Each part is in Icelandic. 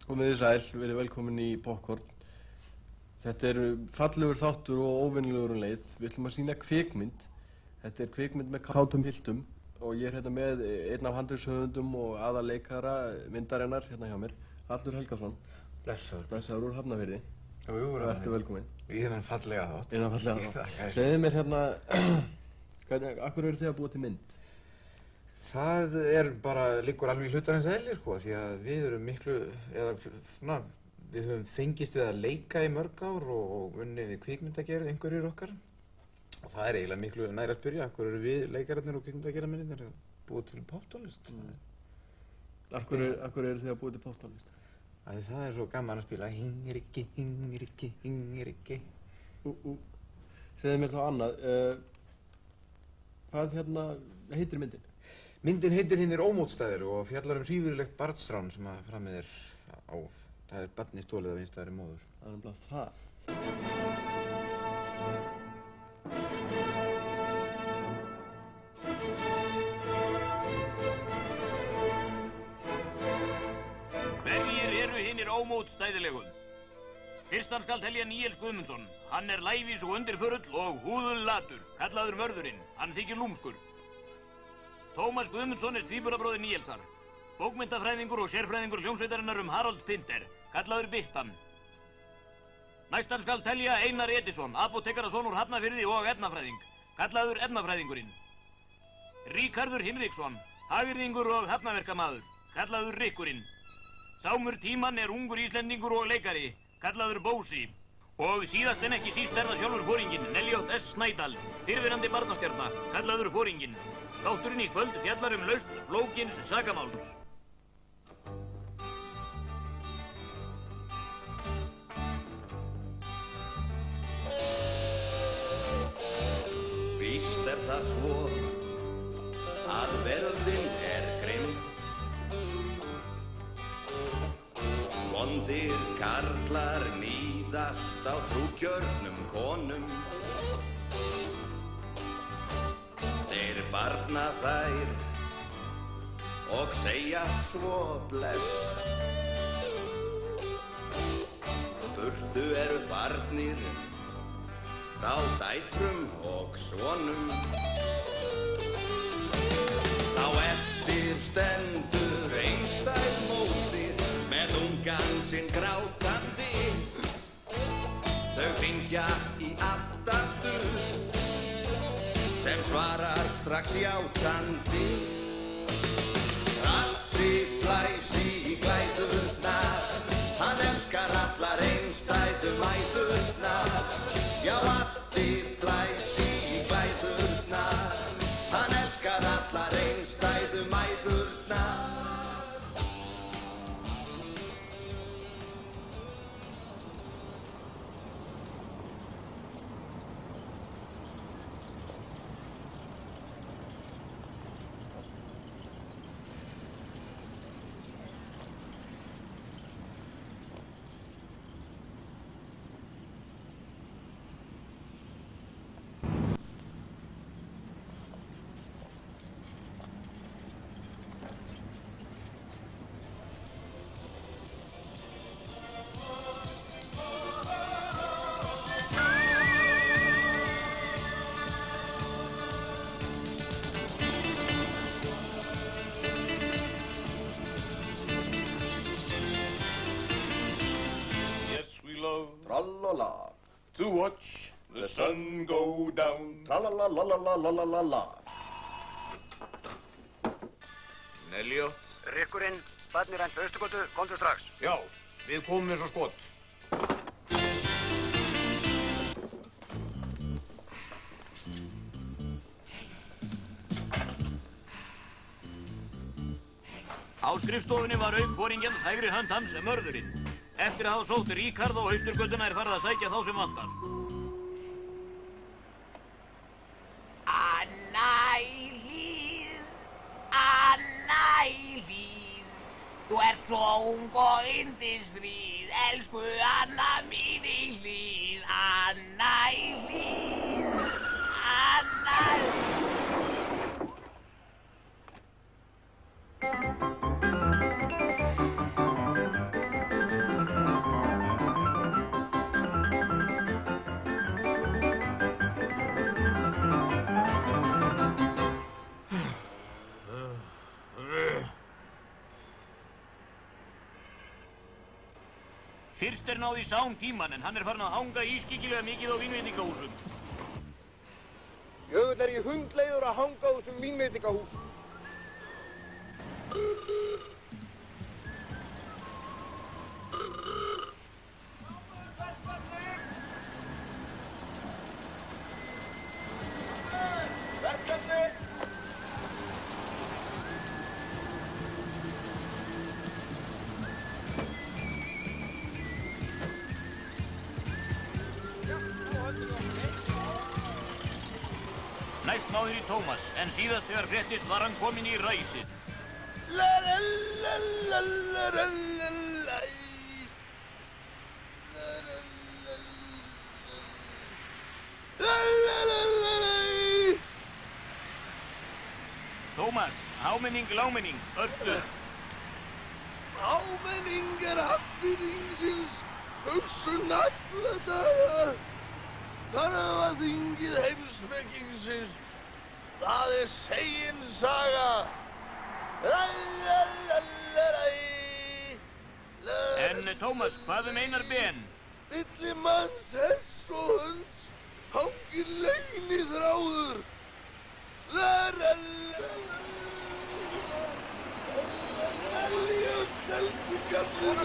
Komiði sæl, verið velkomin í Popcorn. Þetta er fallegur þáttur og óvenjulegur leið. Við ætlum að sýna kvikmynd. Þetta er kvikmynd með kátum piltum og ég er hérna með einn af handritshöfundum og aðalleikara myndarinnar hérna hjá mér, Hallur Helgason. Blessaður. Blessaður úr Hafnarfirði. Jú, úr Hafnarfirði. Ertu velkomin. Í þennan fallega þátt. Í þennan fallega þátt. Segðu mér hérna, af hverju eru þið að búa til mynd? Það bara liggur alveg í hlutarins eðli, sko, því að við erum miklu, eða svona, við höfum fengist við að leika í mörg ár og unnið við kvikmyndagerð einhverjir okkar. Og það er eiginlega miklu nær að spyrja, af hverju eru við leikararnir og kvikmyndagerðarmennirnir búið til poptónlist? Af hverju eru þið að búa til poptónlist? Það er svo gaman að spila Hingiriki, hingiriki, hingiriki. Segðu mér þá annað, hvað hérna heitir myndin? Myndin heitir Hinir ómótstæðir og fjallar hrífurlegt barnsrán sem að framið á. Það er barni stólið af einstæðri móður. Það er nefnilega það. Hverjir eru hinir ómótstæðilegu? Fyrstan skal telja Níels Guðmundsson. Hann er lævís og undirförull og húðullatur, kallaður Mörðurinn. Hann þykir lúmskur. Tómas Guðmundsson er tvíburabróðir Níelsar, bókmyndafræðingur og sérfræðingur hljómsveitarinnar Harald Pinter, kallaður Bittan. Næstan skal telja Einar Edison, apótekarason úr Hafnarfirði og efnafræðing, kallaður efnafræðingurinn. Ríkharður Hinriksson, hagyrðingur og hafnarverkamaður, kallaður Rikkurinn. Sámur Tímann er ungur íslendingur og leikari, kallaður Bósi. Og síðast en ekki síst er það sjálfur foringinn, Elliot S. Snædal, fyrrverandi barnastjarna, kallaður foringinn. Þátturinn í kvöld fjallar lausn flókins sakamáls. Víst er það svo að veröldin er grimm. Vondir karlar níðast á trúgjörnum konum. Þeir barna þær og segja svo bless. Burtu eru farnir frá dætrum og sonum. Þá eftir stendur einstæð móðir með ungan sinn grátandi. Þau hringja í attastuð sem svarar strax játandi. Addi blæs í glæðurnar, hann elskar allar einstæðu mæðurnar. Já, Addi blæs í glæðurnar, hann elskar allar einstæðu mæðurnar. Tra-la-la. To watch the sun go down. Tra-la-la-la-la-la-la-la-la. Elliot. Rikkurinn, barnir rænt við Austurgötu, komdu strax. Já, við komum eins og skot. Á skrifstofunni var aukforinginn hægri hönd hans mörðurinn. Eftir að hafa sótt Ríkharð á Austurgötuna farið að sækja þá sem vantar. Anna í hlíð, Anna í hlíð, þú ert svo ung og yndisfríð, elsku Anna mín í hlíð, Anna í hlíð, Anna í hlíð. Fyrst náð í Sám tíman en hann farinn að hanga ískyggilega mikið á vínveitingahúsum. Jöfull ég hundleiður að hanga á þessum vínveitingahúsum. Verkefni! Næst náður í Tómas, en síðast þegar fréttist var hann kominn í ræsið. Tómas, áminning, láminning, örstuð. Áminning haffyrðingsins, hugsun alla daga. Þarfaþingið heimspekingsins, það segin saga. En Tómas, hvað Einar Ben? Milli manns, hess og hunds, hangir leyniþráður. Elsku kallinn.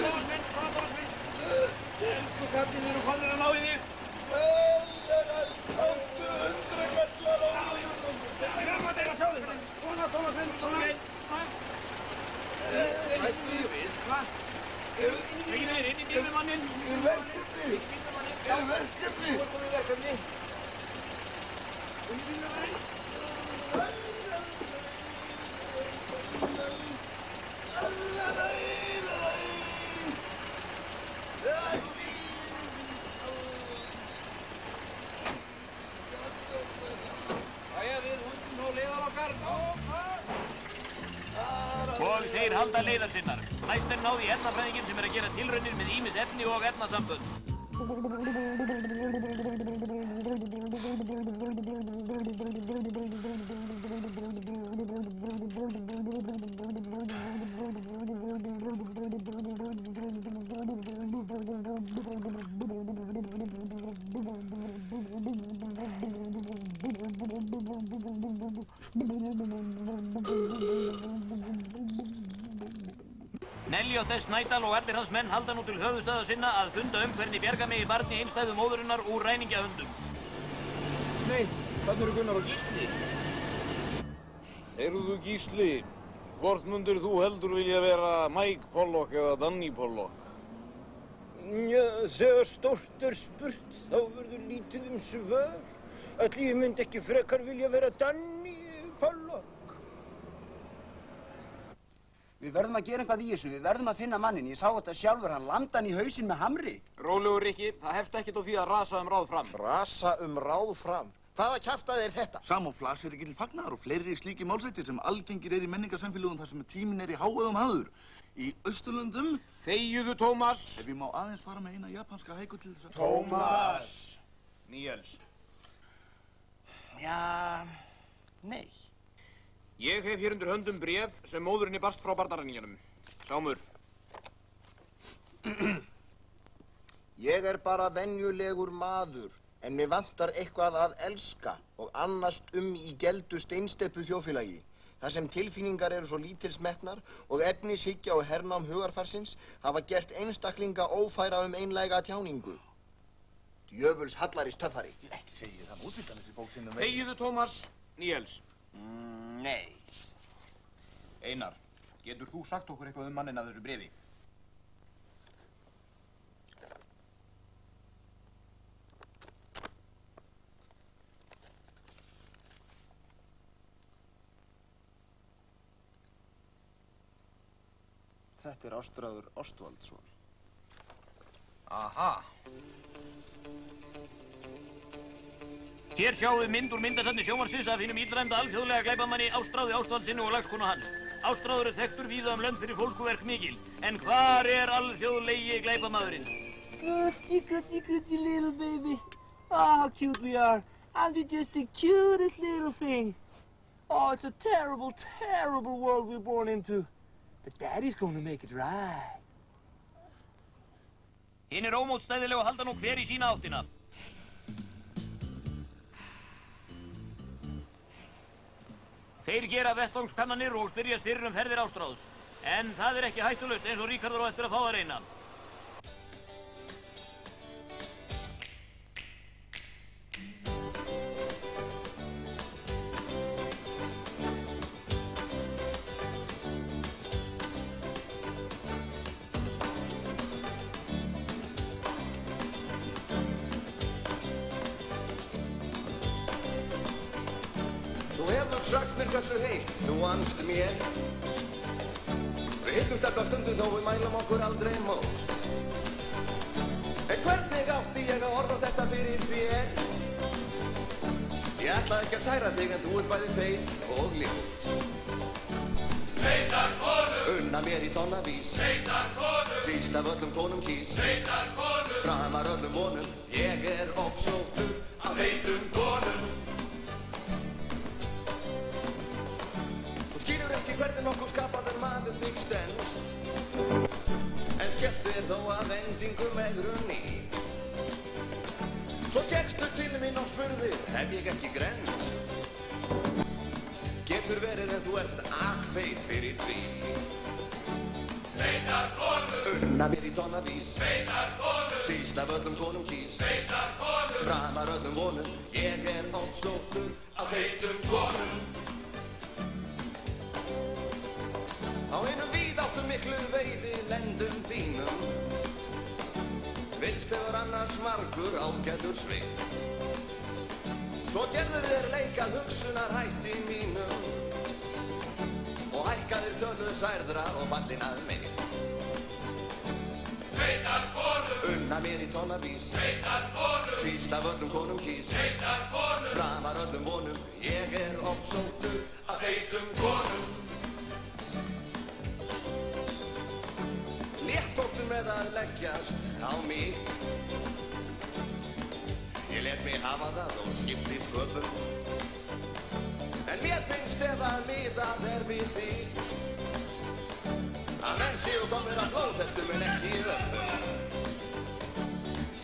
Elsku kallinn, við erum komnir að ná í þig. Inn í dýrumanninn. Verkefni. Og þeir halda leiðar sinnar. Næst náð í efnafræðinginn sem að gera tilraunir með ýmis efni og efnasambönd. Neljótes Snædal og allir hans menn halda nú til höfuðstöða sinna að funda hvernig bjarga megi barni einstæðu móðurinnar úr ræningjahundum. Nei, þarna eru Gunnar og Gísli. Heyrðu Gísli, hvort mundir þú heldur vilja vera Mike Pollock eða Danny Pollock? Ja, þegar stórt spurt, þá verður lítið svör. Ætli ég myndi ekki frekar vilja vera Danny Pollock. Við verðum að gera eitthvað í þessu, við verðum að finna mannin. Ég sá þetta sjálfur, hann landa hann í hausinn með hamri. Rólegur Rikki, það hefst ekkert á því að rasa ráð fram. Rasa ráð fram? Hvaða kjaftæði þetta? Samoflas ekki til fagnaðar og fleiri slíki málsættir sem algengir í menningarsamfélögum þar sem tíminn í hávegum hafður. Í Austurlöndum... Þegiðu, Tómas! Ef ég má aðeins fara með eina japanska hæku til þess að... Tómas! Níels. Já... nei. Ég hef hér undir höndum bréf sem móðurinni barst frá barnaræningjunum. Sámur. Ég bara venjulegur maður, en mér vantar eitthvað að elska og annast í geldu steinsteppu þjóðfélagi. Þar sem tilfinningar eru svo lítilsmetnar og efnishyggja og hernám hugarfarsins hafa gert einstaklinga ófæra einlæga tjáningu. Djöfuls hallarist töffari. Ekki segi það útvítan þessi bók sinni. Þegiðu, Tómas. Níels. Nei. Einar. Getur þú sagt okkur eitthvað manninn af þessu bréfi? Þetta Ástráður Ástvaldsson. Aha. Hér sjáum við mynd úr myndasafni sjónvarpsins af hinum illræmda alþjóðlega glæpamanni Ástráði Ástvaldssyni og lagskonu hans. Ástráður þekktur víða lönd fyrir fólskuverk mikil. En hvar alþjóðlegi glæpamaðurinn? Gucci little baby. Oh, how cute we are. Aren't we just the cutest little thing? Oh, it's a terrible, terrible world we're born into. But Daddy's gonna make it right. Hinir ómótstæðilegu halda nú hver í sína áttina. Þeir gera vettvangskannanir og spyrjast fyrir ferðir Ástráðs. En það ekki hættulaust eins og Ríkharður á eftir að fá að reyna. Sagt mér hversu heitt þú vannst mér. Við hittumst eitthvað stundum þó við mælum okkur aldrei mót. En hvernig átti ég að orða þetta fyrir þér? Ég ætlaði ekki að særa þig en þú bæði feit og ljót. Feitar konur unna mér í tonnavís. Feitar konur síst af öllum konum kýs. Feitar konur framar öllum vonum. Ég ofsóttur af feitum konum. Ekki hvernig nokkuð skapaður maður þig stenst. En skellt þér þó að endingu með grunni. Svo gekkstu til mín og spurðir, hef ég ekki grenst? Getur verið en þú ert akfeit fyrir því. Feitar konur unna mér í tonnavís. Feitar konur síst af öllum konum kýs. Feitar konur framar öllum vonum. Ég ofsóttur af feitum konum. Á einu víðáttu miklu veiði lendum þínum Vilst hefur annars margur ágætur svið Svo gerður þér leikað hugsunarhætti mínum Og hækkaðir tölu særðra og fallin að mig Feitar konur unna mér í tonnavís Feitar konur síst af öllum konum kýs Feitar konur framar öllum vonum Ég ofsóttur af feitum konum Léttóttu með að leggjast á mig Ég let mig hafa það og skipti sköpum En mér finnst ef að miðað við þig Að menn séu komnir að flóðheftum en ekki í öppum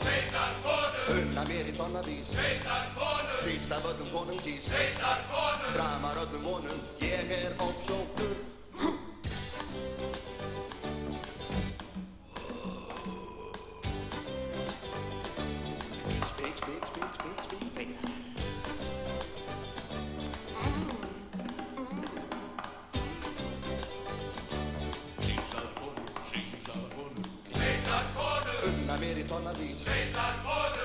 Feitar konur unna mér í tonnavís Feitar konur síst af öllum konum kýs Feitar konur framar öllum vonum Ég ofsóttur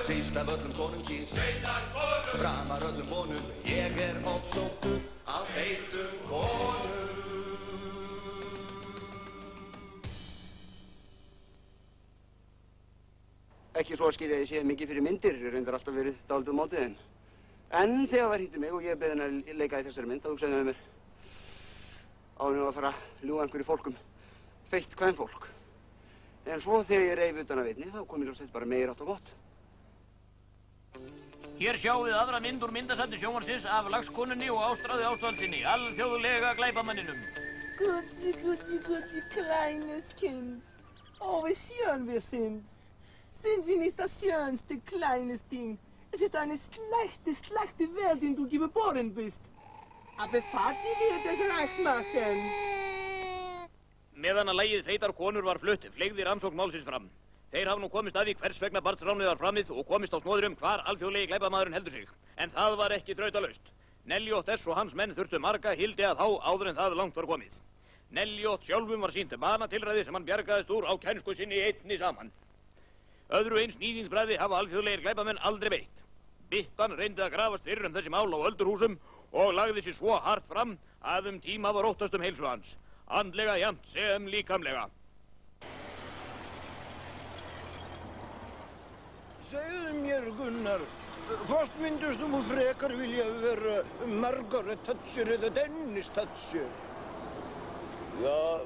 Síst af öllum konum kýs Framar öllum vonum Ég ofsóttur af feitum konum Ekki svo að skilja að ég sé mikið fyrir myndir, ég reyndar alltaf verið dálítið mótið þeim. En þegar var hýttu mig og ég beði henni að leika í þessari mynd, þá hugsaði með mér ánum að fara að ljúga einhverju fólkum, feitt kvenfólk. En svo þegar ég reif utan að vitni, þá kom ég ljóst þetta bara meir átt og gott. Hér sjáum við aðra mynd úr myndasafni sjónvarpsins af lagskonunni og Ástráði Ástvaldssyni, alþjóðlega glæpamanninum. Gucci, kleines Kind. Oh, wie schön wir sind. Sind wir nicht das schönste kleines Ding? Es ist eine schlechte Welt, in der du geboren bist. Aber Vati wird es recht machen. Meðan að lagið Feitar konur var flutt, fleygði rannsókn málsins fram. Þeir hafa nú komist að því hvers vegna barnsránið var framið og komist á snoðir hvar alþjóðlegi glæpamaðurinn heldur sig. En það var ekki þrautalaust. Neljótt S og hans menn þurftu marga hildi að þá áður en það langt var komið. Neljótt sjálfum var sýnt banatilræði sem hann bjargaðist úr á kænsku sinni einni saman. Öðru eins nýðingsbræði hafa alþjóðlegir glæpamenn aldrei beitt. Byttan reyndi að grafast fyrir þessi mál á öldurhúsum og lagði sér svo hart fram að tíma var óttast heilsu hans. Andlega jafnt sem líkamlega. Segðu mér, Gunnar, hvort myndur þú frekar vilja vera Margaret Thatcher eða Dennis Thatcher? Já,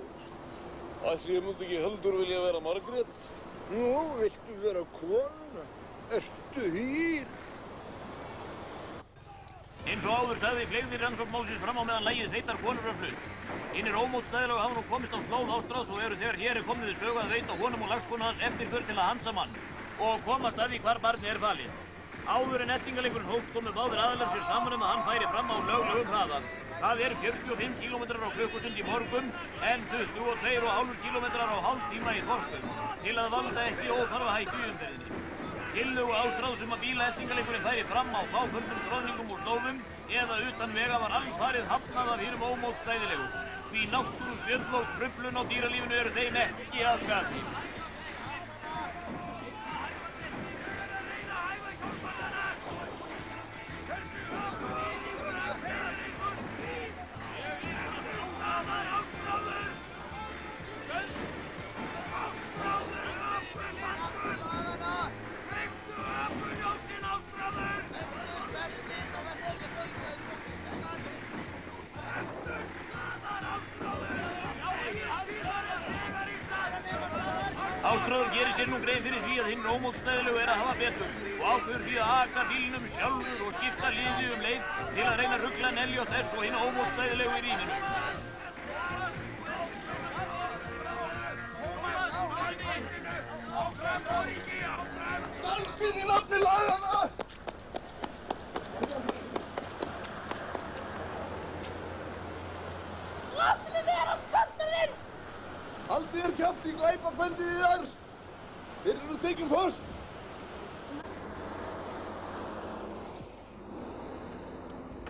ætli ég myndi ekki heldur vilja vera Margaret? Nú, viltu vera kona? Ertu hýr? Eins og áður sagði fleygði rannsókn málsins fram á meðan lagið Feitar konur var flutt. Hinnir ómótstæðilega hafa nú komist á slóð Ástráðs og eru þegar hér komið við sögu að veita honum og lagskonu hans eftirför til að hansa mann og komast að því hvar barnið falið. Áður en eltingaleikurinn hófst komu báðir aðilar sér saman að hann færi fram á löglegum hraða. Það 45 km á klukkustund í morgun en 22,5 km á hálftíma í þorpum til að valda ekki óþarfa hættu í umferðinni. Tillögu Ástráðs að bílaeltingaleikurinn færi fram á fáföldum troðningum úr slóðum eða utan vega var alfarið hafnað af hinum ómótstæðilegu. Því náttúruspjöll og truflun á dýralífinu eru þeim ekki að skapi. Ástráður gerir sér nú grein fyrir því að hinn ómótstæðilegu að hafa betur og ákveður því að aka bílnum sjálfur og skipta liði leið til að reyna að rugla Neljótt þess og hinn ómótstæðilegu í rýminu. Stansið í nafni laganna! Láttu mig vera, skandalinn! Haldið þér kjaft í glæpabendið í þar! Þeir eru tekin fyrst!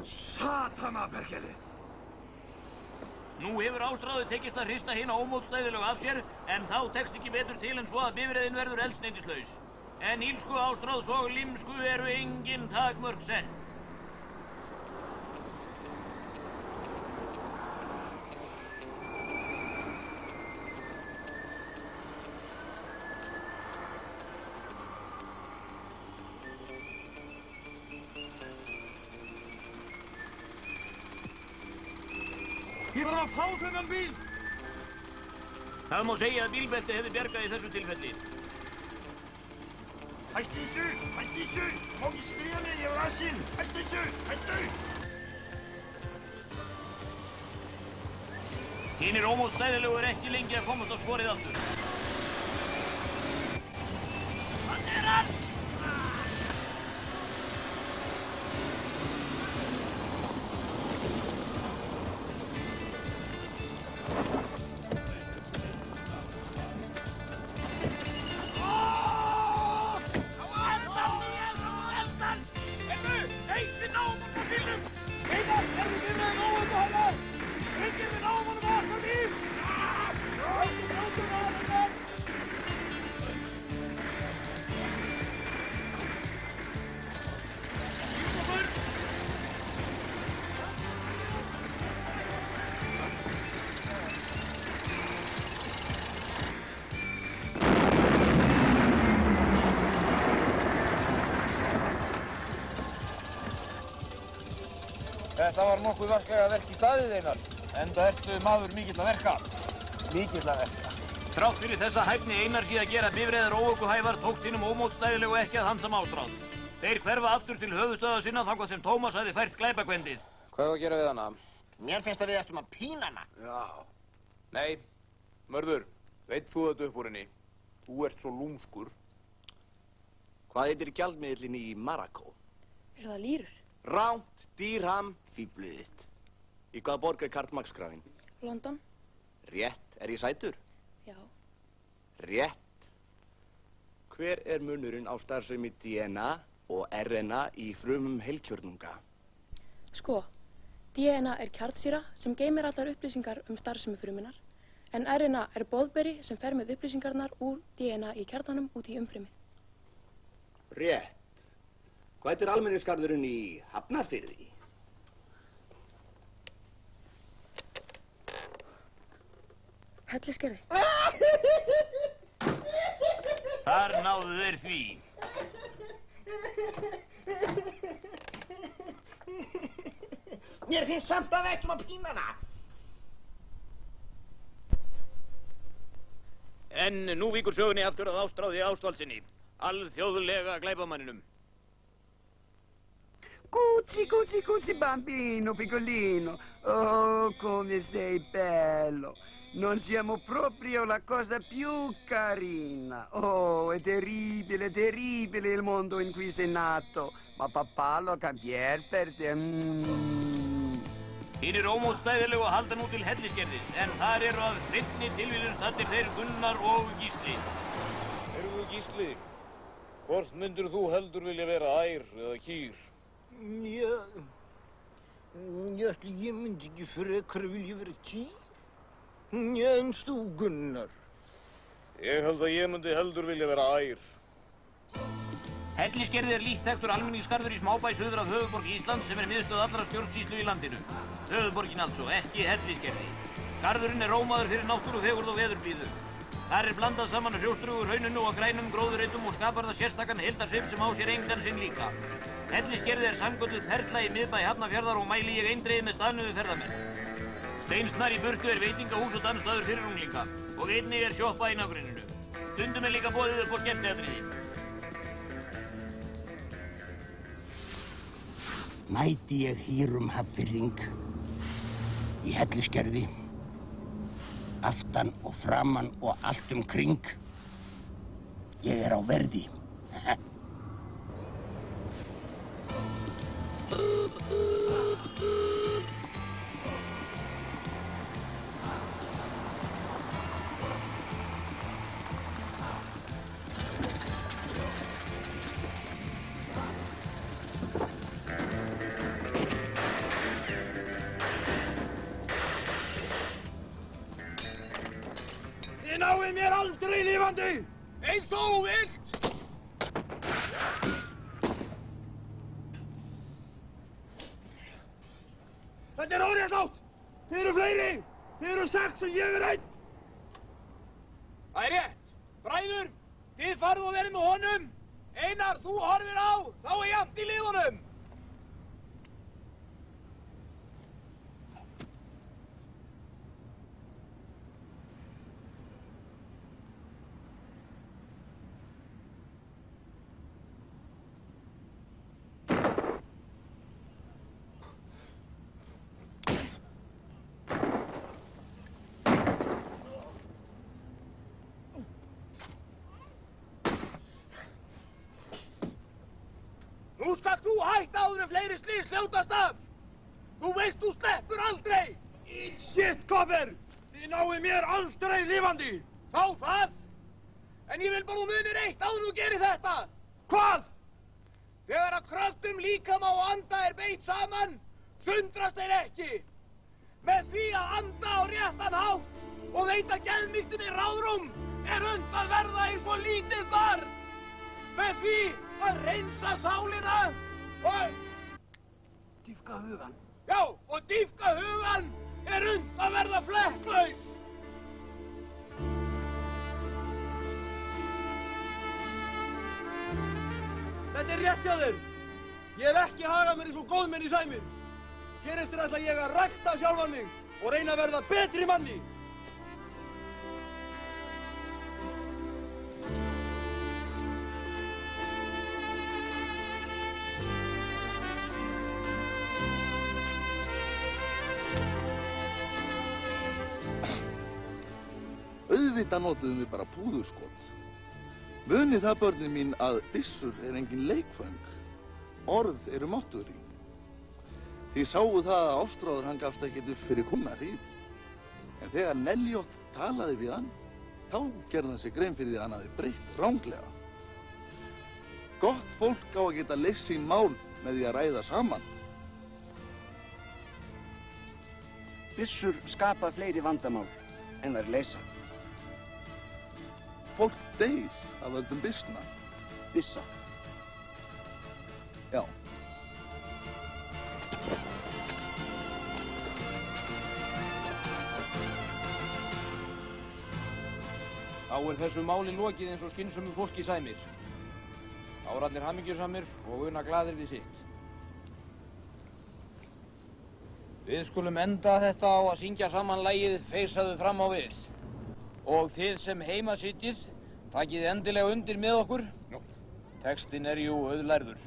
Satana, Berkeli! Nú hefur Ástráði tekist að hrista hina ómótstæðilegu af sér en þá tekst ekki betur til en svo að bifreiðin verður eldsneytislaus. En ílsku Ástráðs og límsku eru engin takmörk sett. Ég var að fá þennan bíl! Það má segja að bílbelti hefði bjargað í þessu tilfelli. Hættu þessu! Hættu þessu! Þú má ekki stríða mig, ég var lasinn! Hættu þessu! Hættu! Hinnir ómótstæðilegu ekki lengi að komast á sporið aftur. Hann er hann! Þetta var nokkuð verklega verk í staðið, Einar. Enda ertu maður mikill að verka. Mikill að verka. Þrátt fyrir þessa hæfni Einars í að gera bifreiðar óökuhæfar tókst hinum ómótstæðilegu ekki að hansa Ástráð. Þeir hverfa aftur til höfuðstöða sinna þangað sem Tómas hafði fært glæpakvendið. Hvað að gera við hana? Mér finnst að við ættum að pína hana. Já. Nei, Mörður, veit þú þetta upp úr henni? Þú ert svo lúmskur. Hvað heitir gjaldmiðlinn í Marakó? Er það lýrur? Ránt, dýrham, fíblið þitt. Í hvaða borg er Karl Marx-grafinn? London. Rétt, er ég sætur? Já. Rétt. Hver er munurinn á starfsemi DNA og RNA í frumum heilkjörnunga? Sko, DNA er kjarnsýra sem geymir allar upplýsingar starfsemi frumunnar, en RNA er boðberi sem fer með upplýsingarnar úr DNA í kjarnanum út í umfrymið. Rétt. Hvað heitir almenningsgarðurinn í Hafnarfirði? Hellisgerði. Þar náðu þeir því. Mér finnst samt að við ættum að pína hana. En nú víkur sögunni aftur að Ástráði Ásvaldssyni, alþjóðlega glæpamanninum. Cucci bambino piccolino, oh come sei bello, non siamo proprio la cosa più carina, oh è terribile il mondo in cui sei nato, ma papà lo cambier per te. Hinir ómótstæðilegu halda nú til Hellisgerðis, en þar eru að hreinni tilvíðun staddir þeir Gunnar og Gísli. Heyrðu Gísli, hvort myndir þú heldur vilja vera ær eða kýr? Ætli ég myndi ekki frekar vilja vera kýr. En þú, Gunnar? Ég held að ég myndi heldur vilja vera ær. Hellisgerði er lítt þekktur almenningsgarður í smábæ suður af höfuðborg Íslands sem er miðstöð allra stjórnsýslu í landinu. Höfuðborgin altså, ekki Hellisgerði. Garðurinn er rómaður fyrir náttúrufegurð og veðurblíðu. Þar er blandað saman hrjóstrugu hrauninu og grænum gróðurreitum og skapar það sérstakan heildarsvip sem á sér engan sinn líka. Hellisgerði er sanngölluð perla í miðbæ Hafnarfjarðar og mæli ég eindregið með staðnuðu ferðamenn. Steinsnar í burtu er veitingahús og dansstaður fyrir unglinga og einnig er sjoppa í nágrenninu. Stundum er líka boðið upp á skemmtiatriði. Mæti ég hýrum Hafnfirðing í Hellisgerði, aftan og framan og allt kring. Ég er á verði. Þið náið mér aldrei lifandi! Eins og þú vilt! Þetta er órétt átt! Þið eru fleiri! Þið eru 6 og ég er 1! Það er rétt. Bræður, þið farðu og verið með honum. Einar, þú horfir á, þá er jafnt í liðunum. Nú skalt þú hætta áður en fleiri slys hljótast af. Þú veist þú sleppur aldrei. Eat shit, copper! Þið náið mér aldrei lifandi! Þá það. En ég vil bara þú munir eitt áður en þú gerir þetta. Hvað? Þegar að kröftum líkama og anda er beitt saman, sundrast þeir ekki. Með því að anda á réttan hátt og veita geðmýktinni ráðrúm er unnt að verða eins og lítið barn. Með því að reynsa sálina og... Dýpka hugan. Já, og dýpka hugan er unnt að verða flekklaus. Þetta er rétt hjá þér. Ég hef ekki hagað mér eins og góðmenn í sæmi. Hér eftir ætla ég að rækta sjálfan mig og reyna að verða betri manni. Auðvitað notuðum við bara púðurskot. Munið það, börnin mín, að byssur er engin leikföng. Orð eru mátturrík. Þið sáu það að Ástráður hann gafst ekkert upp fyrir komna hríð. En þegar Neljótt talaði við hann, þá gerði hann sig grein fyrir því að hann hafði breytt ranglega. Gott fólk á að geta leyst sín mál með því að ræða saman. byssur skapa fleiri vandamál en þær leysa. Fólk deyr af völdum byssna. Byssa. Já. Þá þessu máli lokið eins og skynsömu fólki sæmir. Þá allir hamingjusamir og una glaðir við sitt. Við skulum enda þetta á að syngja saman lagið Feisaðu fram á við. Og þið sem heima sitjið, takið endilega undir með okkur. Textin jú auðlærður.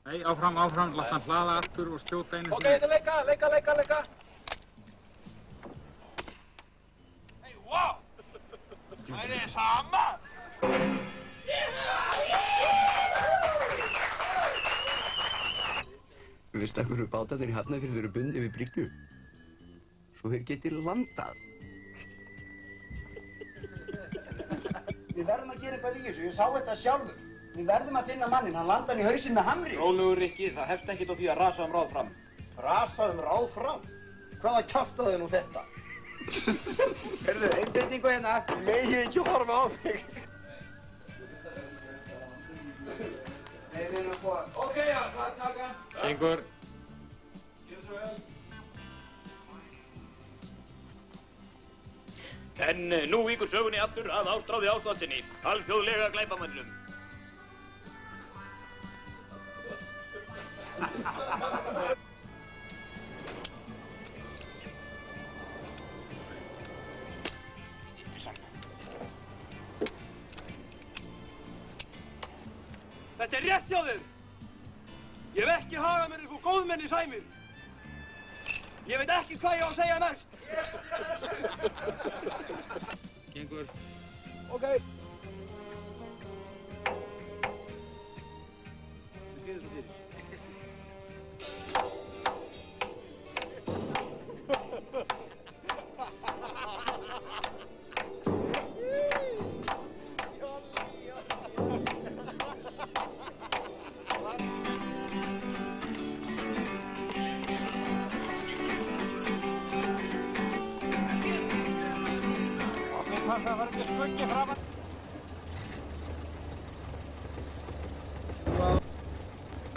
Nei, áfram, látt hann hlaða aftur og skjóta einu. Ok, þetta leika. Hei, wow! Það sama! Veistu af hverju bátarnir í Hafnarfirði eru bundnir við bryggju? Svo þeir geti landað. Við verðum að gera eitthvað í þessu, ég sá þetta sjálfur. Við verðum að finna mannin, hann landa hann í hausinn með hamri. Rólegur, Rikki, það hefst ekkert á því að rasa ráð fram. Rasa ráð fram? Hvaða kjaftaði nú þetta? Heyrðu, einbeitingu hérna. Megið ekki horfa á mig. Nei, við erum að búa. Ok, já, það taka. Gengur. Gjör svo vel. En nú víkur sögunni aftur að Ástráði Ásvaldssyni, alþjóðlega glæpamanninum. Þetta rétt hjá þér. Ég hef ekki hagað mér eins og góðmenni sæmir. Ég veit ekki hvað ég á að segja næst. Gengur. Ok. Þið býðum svo fyrir. Það var ekki skuggi framan.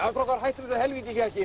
Afdrókar, hættum þessu helvítis ekki.